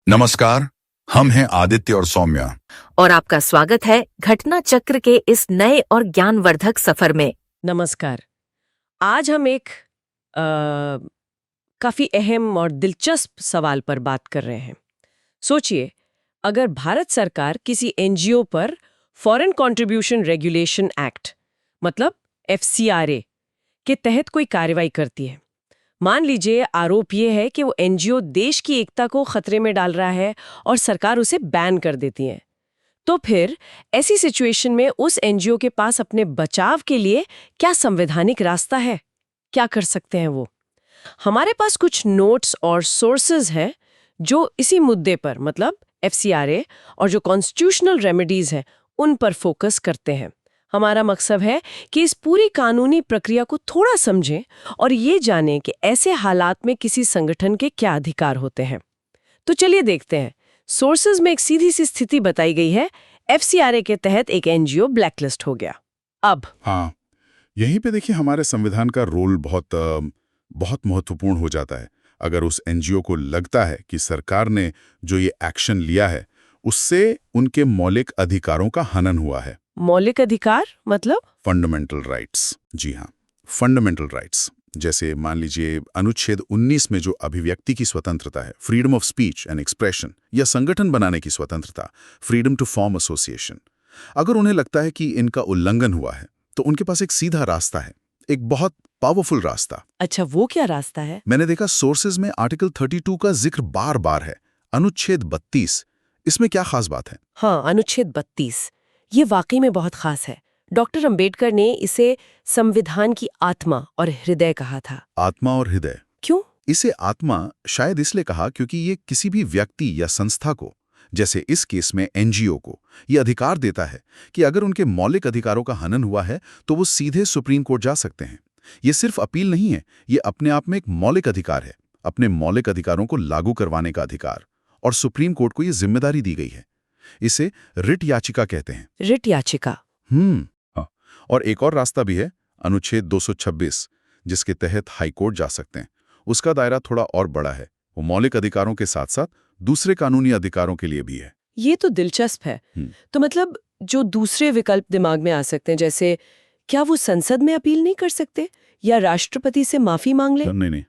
नमस्कार। हम हैं आदित्य और सौम्या। और आपका स्वागत है घटना चक्र के इस नए और ज्ञानवर्धक सफर में। नमस्कार। आज हम एक काफी अहम और दिलचस्प सवाल पर बात कर रहे हैं। सोचिए, अगर भारत सरकार किसी एनजीओ पर फॉरेन कंट्रीब्यूशन रेगुलेशन एक्ट मतलब एफसीआरए के तहत कोई कार्रवाई करती है। मान लीजिए आरोप ये है कि वो एनजीओ देश की एकता को खतरे में डाल रहा है और सरकार उसे बैन कर देती है। तो फिर ऐसी सिचुएशन में उस एनजीओ के पास अपने बचाव के लिए क्या संवैधानिक रास्ता है? क्या कर सकते हैं वो? हमारे पास कुछ नोट्स और सोर्सेज हैं जो इसी मुद्दे पर मतलब एफसीआरए और जो कॉन्स्टिट्यूशनल रेमेडीज हैं उन पर फोकस करते हैं। हमारा मकसद है कि इस पूरी कानूनी प्रक्रिया को थोड़ा समझें और ये जानें कि ऐसे हालात में किसी संगठन के क्या अधिकार होते हैं। तो चलिए देखते हैं। सोर्सेज में एक सीधी सी स्थिति बताई गई है, एफसीआरए के तहत एक एनजीओ ब्लैकलिस्ट हो गया। अब हाँ, यहीं पे देखिए हमारे संविधान का रोल बहुत महत्वपूर्ण हो जाता है। अगर उस एनजीओ को लगता है कि सरकार ने जो ये एक्शन लिया है उससे उनके मौलिक अधिकारों का हनन हुआ है। मौलिक अधिकार मतलब? Fundamental rights. जी हाँ, फंडामेंटल राइट्स। जैसे मान लीजिए अनुच्छेद 19 में जो अभिव्यक्ति की स्वतंत्रता है, freedom of speech and expression, या संगठन बनाने की स्वतंत्रता, फ्रीडम टू फॉर्म एसोसिएशन। अगर उन्हें लगता है कि इनका उल्लंघन हुआ है तो उनके पास एक सीधा रास्ता है, एक बहुत पावरफुल रास्ता। अच्छा, वो क्या रास्ता है? मैंने देखा सोर्सेज में आर्टिकल 32 का जिक्र बार बार है। अनुच्छेद 32, इसमें क्या खास बात है? हाँ, अनुच्छेद 32 ये वाकई में बहुत खास है। डॉक्टर अंबेडकर ने इसे संविधान की आत्मा और हृदय कहा था। आत्मा और हृदय क्यों? इसे आत्मा शायद इसलिए कहा क्योंकि ये किसी भी व्यक्ति या संस्था को, जैसे इस केस में एनजीओ को, ये अधिकार देता है कि अगर उनके मौलिक अधिकारों का हनन हुआ है तो वो सीधे सुप्रीम कोर्ट जा सकते हैं। ये सिर्फ अपील नहीं है, ये अपने आप में एक मौलिक अधिकार है, अपने मौलिक अधिकारों को लागू करवाने का अधिकार। और सुप्रीम कोर्ट को ये जिम्मेदारी दी गई है। इसे रिट याचिका कहते हैं। रिट याचिका? हाँ। और एक और रास्ता भी है, अनुच्छेद 226, जिसके तहत हाईकोर्ट जा सकते हैं। उसका दायरा थोड़ा और बड़ा है, वो मौलिक अधिकारों के साथ साथ दूसरे कानूनी अधिकारों के लिए भी है। ये तो दिलचस्प है। तो मतलब जो दूसरे विकल्प दिमाग में आ सकते हैं, जैसे क्या वो संसद में अपील नहीं कर सकते या राष्ट्रपति से माफी मांग ले? नहीं।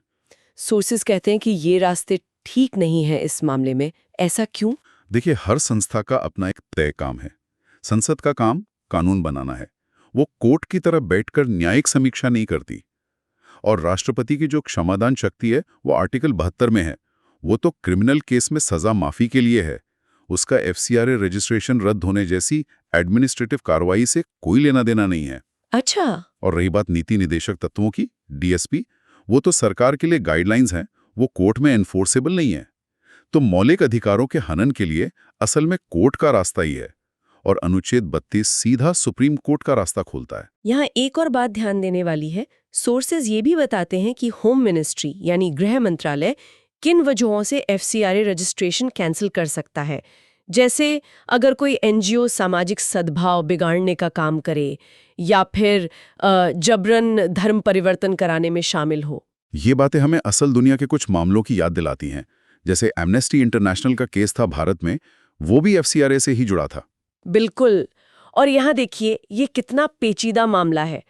सोर्सेज कहते हैं कि ये रास्ते ठीक नहीं है इस मामले में। ऐसा क्यों? देखिए, हर संस्था का अपना एक तय काम है। संसद का काम कानून बनाना है, वो कोर्ट की तरफ बैठकर न्यायिक समीक्षा नहीं करती। और राष्ट्रपति की जो क्षमादान शक्ति है वो आर्टिकल 72 में है, वो तो क्रिमिनल केस में सजा माफी के लिए है। उसका एफसीआरए रजिस्ट्रेशन रद्द होने जैसी एडमिनिस्ट्रेटिव कार्रवाई से कोई लेना देना नहीं है। अच्छा। और रही बात नीति निदेशक तत्वों की, डीएसपी, वो तो सरकार के लिए गाइडलाइंस हैं, वो कोर्ट में एनफोर्सेबल नहीं है। तो मौलिक अधिकारों के हनन के लिए असल में कोर्ट का रास्ता ही है, और अनुच्छेद 32 सीधा सुप्रीम कोर्ट का रास्ता खोलता है। यहाँ एक और बात ध्यान देने वाली है। सोर्सेज ये भी बताते हैं कि होम मिनिस्ट्री यानी गृह मंत्रालय किन वजहों से एफसीआरए रजिस्ट्रेशन कैंसिल कर सकता है। जैसे अगर कोई एनजीओ सामाजिक सद्भाव बिगाड़ने का काम करे या फिर जबरन धर्म परिवर्तन कराने में शामिल हो। ये बातें हमें असल दुनिया के कुछ मामलों की याद दिलाती हैं। जैसे एमनेस्टी इंटरनेशनल का केस था भारत में, वो भी एफसीआरए से ही जुड़ा था। बिल्कुल। और यहाँ देखिए ये कितना पेचीदा मामला है।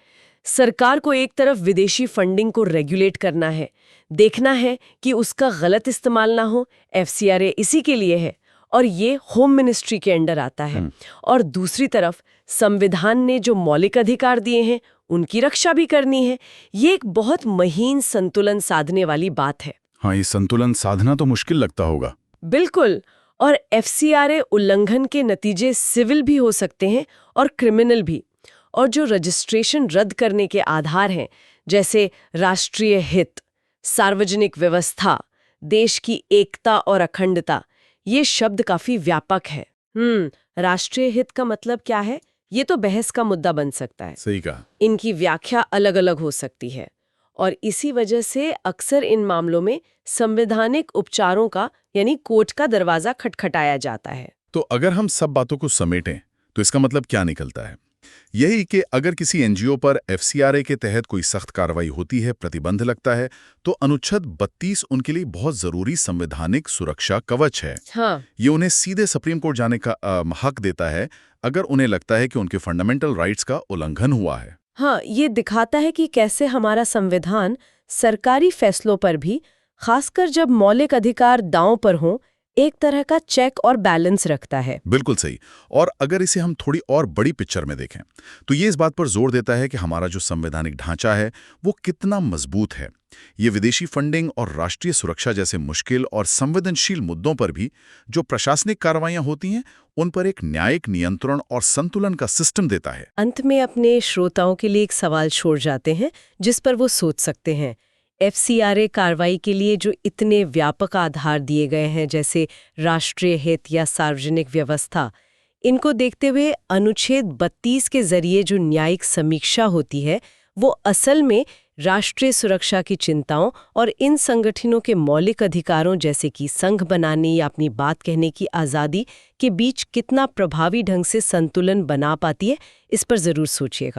सरकार को एक तरफ विदेशी फंडिंग को रेगुलेट करना है, देखना है कि उसका गलत इस्तेमाल ना हो, एफसीआरए इसी के लिए है, और ये होम मिनिस्ट्री के अंडर आता है। और दूसरी तरफ संविधान ने जो मौलिक अधिकार दिए हैं उनकी रक्षा भी करनी है। ये एक बहुत महीन संतुलन साधने वाली बात है। हाँ, ये संतुलन साधना तो मुश्किल लगता होगा। बिल्कुल। और एफसीआरए उल्लंघन के नतीजे सिविल भी हो सकते हैं और क्रिमिनल भी। और जो रजिस्ट्रेशन रद्द करने के आधार हैं, जैसे राष्ट्रीय हित, सार्वजनिक व्यवस्था, देश की एकता और अखंडता, ये शब्द काफी व्यापक है। राष्ट्रीय हित का मतलब क्या है, ये तो बहस का मुद्दा बन सकता है। सही कहा। इनकी व्याख्या अलग अलग हो सकती है, और इसी वजह से अक्सर इन मामलों में संवैधानिक उपचारों का यानी कोर्ट का दरवाजा खटखटाया जाता है। तो अगर हम सब बातों को समेटें तो इसका मतलब क्या निकलता है? यही कि अगर किसी एनजीओ पर एफसीआरए के तहत कोई सख्त कार्रवाई होती है, प्रतिबंध लगता है, तो अनुच्छेद 32 उनके लिए बहुत जरूरी संवैधानिक सुरक्षा कवच है। हाँ, ये उन्हें सीधे सुप्रीम कोर्ट जाने का हक देता है अगर उन्हें लगता है कि उनके फंडामेंटल राइट्स का उल्लंघन हुआ है। हाँ, ये दिखाता है कि कैसे हमारा संविधान सरकारी फैसलों पर भी, खासकर जब मौलिक अधिकार दांव पर हों, एक तरह का चेक और बैलेंस रखता है। बिल्कुल सही। और अगर इसे हम थोड़ी और बड़ी पिक्चर में देखें तो ये इस बात पर जोर देता है कि हमारा जो संवैधानिक ढांचा है वो कितना मजबूत है। ये विदेशी फंडिंग और राष्ट्रीय सुरक्षा जैसे मुश्किल और संवेदनशील मुद्दों पर भी जो प्रशासनिक कार्रवाइयां होती हैं, उन पर एक न्यायिक नियंत्रण और संतुलन का सिस्टम देता है। अंत में अपने श्रोताओं के लिए एक सवाल छोड़ जाते हैं जिस पर वो सोच सकते हैं। एफसीआरए कार्रवाई के लिए जो इतने व्यापक आधार दिए गए हैं, जैसे राष्ट्रीय हित या सार्वजनिक व्यवस्था, इनको देखते हुए अनुच्छेद 32 के जरिए जो न्यायिक समीक्षा होती है, वो असल में राष्ट्रीय सुरक्षा की चिंताओं और इन संगठनों के मौलिक अधिकारों जैसे कि संघ बनाने या अपनी बात कहने की आज़ादी के बीच कितना प्रभावी ढंग से संतुलन बना पाती है, इस पर जरूर सोचिएगा।